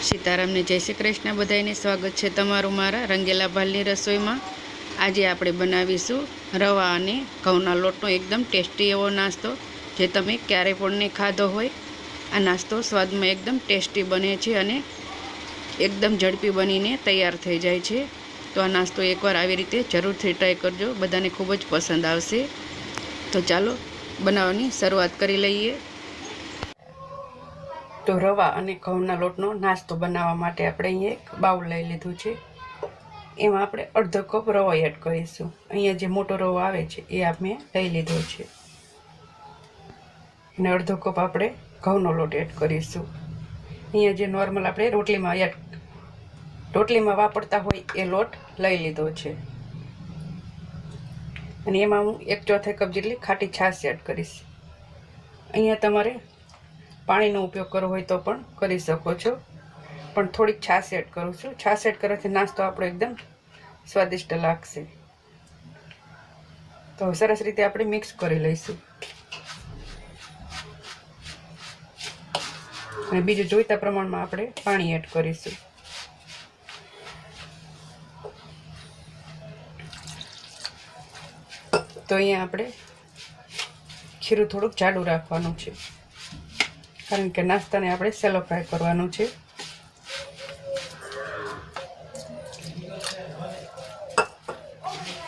સીતારામને જય શ્રી કૃષ્ણ બધાને સ્વાગત છે તમારું મારા રંગેલા ભાલની રસોઈમાં। આજે આપણે બનાવીશું રવા અને ઘઉંના લોટનો એકદમ ટેસ્ટી એવો નાસ્તો, જે તમે ક્યારેય પણ નહીં ખાધો હોય। આ નાસ્તો સ્વાદમાં એકદમ ટેસ્ટી બને છે અને એકદમ ઝડપી બનીને તૈયાર થઈ જાય છે। તો આ નાસ્તો એકવાર આવી રીતે જરૂરથી ટ્રાય કરજો, બધાને ખૂબ જ પસંદ આવશે। તો ચાલો બનાવવાની શરૂઆત કરી લઈએ। તો રવા અને ઘઉંના લોટનો નાસ્તો બનાવવા માટે આપણે અહીંયા એક બાઉલ લઈ લીધું છે। એમાં આપણે અડધો કપ રવો એડ કરીશું। અહીંયા જે મોટો રવો આવે છે એ આપણે લઈ લીધો છે, અને અડધો કપ આપણે ઘઉંનો લોટ એડ કરીશું। અહીંયા જે નોર્મલ આપણે રોટલીમાં વાપરતા હોય એ લોટ લઈ લીધો છે, અને એમાં હું 1/4 કપ જેટલી ખાટી છાશ એડ કરીશ। અહીંયા તમારે પાણીનો ઉપયોગ કરવો હોય તો પણ કરી શકો છો, પણ થોડીક છાશ એડ કરું છું। છાશ એડ કરવાથી નાસ્તો આપણો એકદમ સ્વાદિષ્ટ લાગશે। તો સરસ રીતે આપણે મિક્સ કરી લઈશું, અને બીજું જોઈતા પ્રમાણમાં આપણે પાણી એડ કરીશું। તો અહીંયા આપણે ખીરું થોડુંક જાડું રાખવાનું છે, કારણ કે નાસ્તાને આપણે સેલો ફ્રાય કરવાનું છે।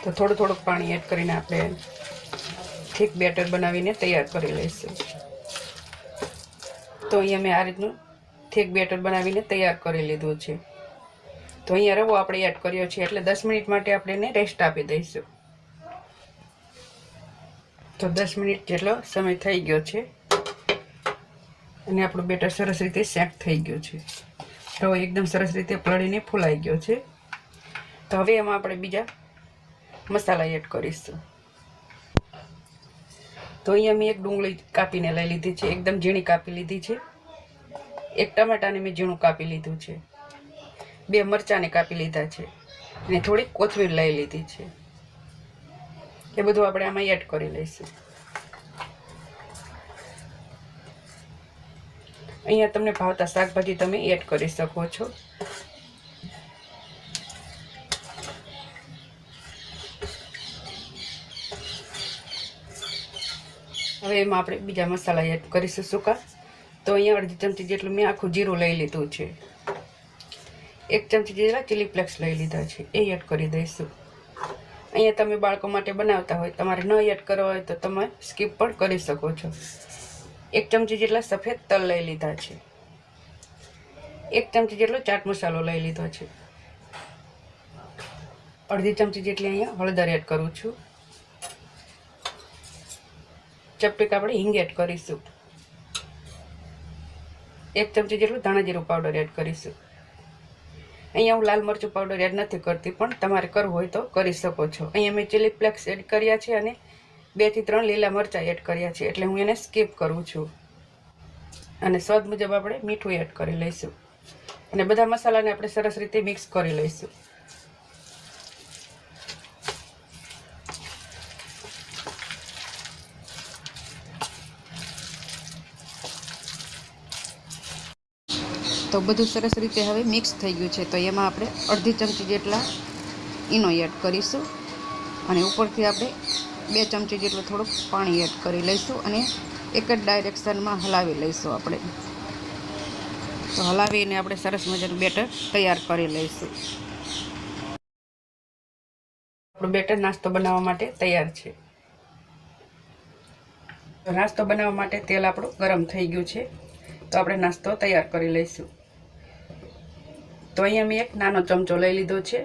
તો થોડુંક પાણી એડ કરીને આપણે થીક બેટર બનાવીને તૈયાર કરી લઈશું। તો અહીંયા મેં આ રીતનું થીક બેટર બનાવીને તૈયાર કરી લીધું છે। તો અહીંયા રવો આપણે એડ કર્યો છે, એટલે 10 મિનિટ માટે આપણે એને રેસ્ટ આપી દઈશું। તો 10 મિનિટ જેટલો સમય થઈ ગયો છે, અને આપણું બેટર સરસ રીતે સેટ થઈ ગયું છે। રવો એકદમ સરસ રીતે પલળીને ફૂલાઈ ગયો છે। તો હવે એમાં આપણે બીજા મસાલા એડ કરીશું। તો અહીંયા મેં એક ડુંગળી કાપીને લઈ લીધી છે, એકદમ ઝીણી કાપી લીધી છે। એક ટમાટાને મેં ઝીણું કાપી લીધું છે। 2 મરચાંને કાપી લીધા છે, અને થોડીક કોથમીર લઈ લીધી છે। એ બધું આપણે આમાં એડ કરી લઈશું। અહીંયા તમને ભાવતા શાકભાજી તમે એડ કરી શકો છો। હવે એમાં આપણે બીજા મસાલા એડ કરીશું સૂકા। તો અહીંયા અડધી ચમચી જેટલું મેં આખું જીરું લઈ લીધું છે। 1 ચમચી જેટલા ચીલી ફ્લેક્સ લઈ લીધા છે, એ એડ કરી દઈશું। અહીંયા તમે બાળકો માટે બનાવતા હોય, તમારે ન એડ કરવા હોય તો તમે સ્કીપ પણ કરી શકો છો। 1 ચમચી જેટલા સફેદ તલ લઈ લીધા છે। 1 ચમચી જેટલો ચાટ મસાલો લઈ લીધો છે। અડધી ચમચી જેટલી અહીંયા હળદર એડ કરું છું। ચપટીક આપણે હિંગ એડ કરીશું। 1 ચમચી જેટલું ધાણા જીરું પાવડર એડ કરીશું। અહીંયા હું લાલ મરચું પાવડર એડ નથી કરતી, પણ તમારે કરવું હોય તો કરી શકો છો। અહીંયા મેં ચીલી ફ્લેક્સ એડ કર્યા છે, અને 2 થી 3 લીલા મરચાં એડ કર્યા છે, એટલે હું એને સ્કીપ કરું છું। અને સ્વાદ મુજબ આપણે મીઠું એડ કરી લઈશું, અને બધા મસાલાને આપણે સરસ રીતે મિક્સ કરી લઈશું। તો બધું સરસ રીતે હવે મિક્સ થઈ ગયું છે। તો એમાં આપણે અડધી ચમચી જેટલા ઈનો એડ કરીશું, અને ઉપરથી આપણે 2 ચમચી જેટલું થોડુંક પાણી એડ કરી લઈશું, અને એક જ ડાયરેક્શનમાં હલાવી લઈશું આપણે। તો હલાવીને આપણે સરસ મજાનું બેટર તૈયાર કરી લઈશું। આપણું બેટર નાસ્તો બનાવવા માટે તૈયાર છે। તો નાસ્તો બનાવવા માટે તેલ આપણું ગરમ થઈ ગયું છે, તો આપણે નાસ્તો તૈયાર કરી લઈશું। તો અહીંયા મેં એક નાનો ચમચો લઈ લીધો છે।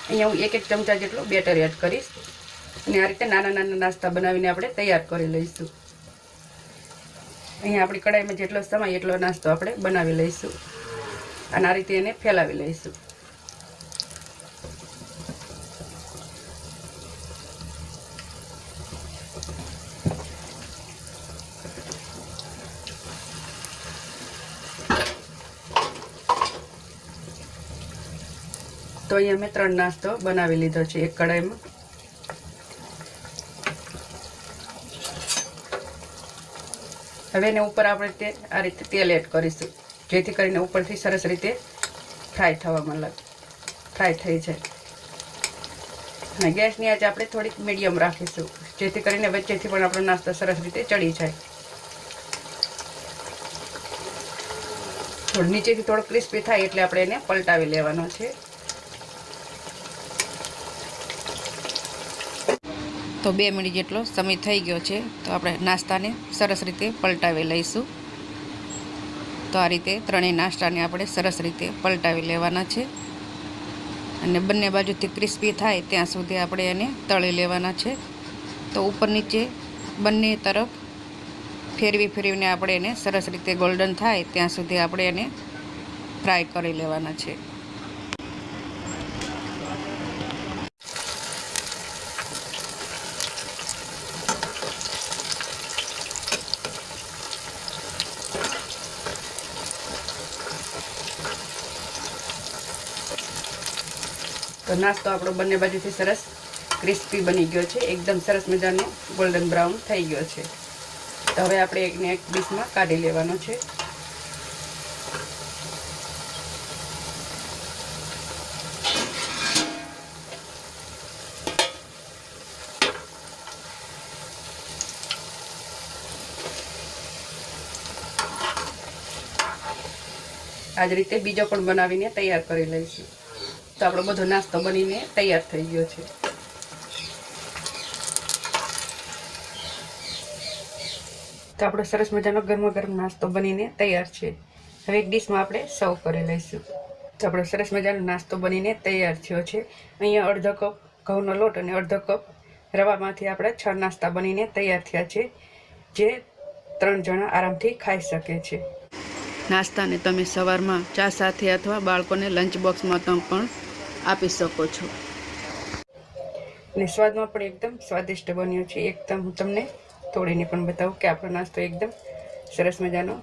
અહીંયા હું 1 ચમચા જેટલું બેટર એડ કરીશ, અને આ રીતે નાના નાના નાસ્તા બનાવીને આપણે તૈયાર કરી લઈશું। અહીંયા આપણી કડાઈમાં જેટલો સમાય એટલો નાસ્તો આપણે બનાવી લઈશું, અને આ રીતે એને ફેલાવી લઈશું। તો અહીંયા મેં 3 નાસ્તો બનાવી લીધો છે એક કડાઈમાં। હવે એને ઉપર આપણે આ રીતે તેલ એડ કરીશું। જેથી કરીને ઉપરથી સરસ રીતે ફ્રાય થઈ જાય. અને ગેસની આંચ આપણે થોડીક મીડિયમ રાખીશું, જેથી કરીને વચ્ચેથી પણ આપણો નાસ્તો સરસ રીતે ચડી જાય. નીચેથી થોડો ક્રિસ્પી થાય એટલે આપણે એને પલટાવી લેવાનો છે. તો 2 મિનિટ જેટલો સમય થઈ ગયો છે, તો આપણે નાસ્તાને સરસ રીતે પલટાવી લઈશું. તો આ રીતે ત્રણેય નાસ્તાને આપણે સરસ રીતે પલટાવી લેવાના છે અને બંને બાજુથી ક્રિસ્પી થાય ત્યાં સુધી આપણે એને તળી લેવાના છે. તો ઉપર નીચે બંને તરફ ફેરવીને આપણે એને સરસ રીતે ગોલ્ડન થાય ત્યાં સુધી આપણે એને ફ્રાય કરી લેવાના છે. તો નાસ્તો આપણો બંને બાજુથી સરસ ક્રિસ્પી બની ગયો છે, એકદમ સરસ મજાનો ગોલ્ડન બ્રાઉન થઈ ગયો છે. તો હવે આપણે એકને એક ડીશમાં કાઢી લેવાનો છે. આ જ રીતે બીજો પણ બનાવીને તૈયાર કરી લઈશું. તો આપણો બધો નાસ્તો બનીને તૈયાર થઈ ગયો છે. તો આપણો સરસ મજાનો ગરમ નાસ્તો બનીને તૈયાર છે. હવે એક ડીશમાં આપણે સર્વ કરી લઈશું. તો આપણો સરસ મજાનો નાસ્તો બનીને તૈયાર થયો છે. અહીંયા અડધો કપ ઘઉંનો લોટ અને અડધો કપ રવામાંથી આપણા 6 નાસ્તા બનીને તૈયાર થયા છે, જે 3 જણા આરામથી ખાઈ શકે છે. નાસ્તાને તમે સવારમાં ચા સાથે અથવા બાળકોને લંચ બોક્સમાં પણ આપી શકો છો. અને સ્વાદમાં પણ એકદમ સ્વાદિષ્ટ બન્યો છે. એકદમ હું તમને તોડીને પણ બતાવું કે આપણો નાસ્તો એકદમ સરસ મજાનો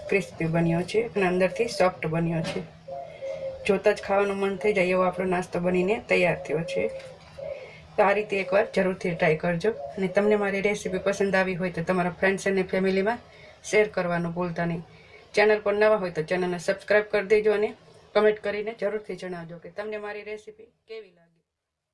ક્રિસ્પી બન્યો છે અને અંદરથી સોફ્ટ બન્યો છે. જોતાં જ ખાવાનું મન થઈ જાય એવો આપણો નાસ્તો બનીને તૈયાર થયો છે. તો આ રીતે એકવાર જરૂરથી ટ્રાય કરજો. અને તમને મારી રેસીપી પસંદ આવી હોય તો તમારા ફ્રેન્ડ્સ અને ફેમિલીમાં શેર કરવાનું ભૂલતા નહીં. ચેનલ પર નવા હોય તો ચેનલને સબસ્ક્રાઈબ કરી દેજો અને કમેન્ટ કરીને જરૂરથી જણાવજો કે તમને મારી રેસીપી કેવી લાગે.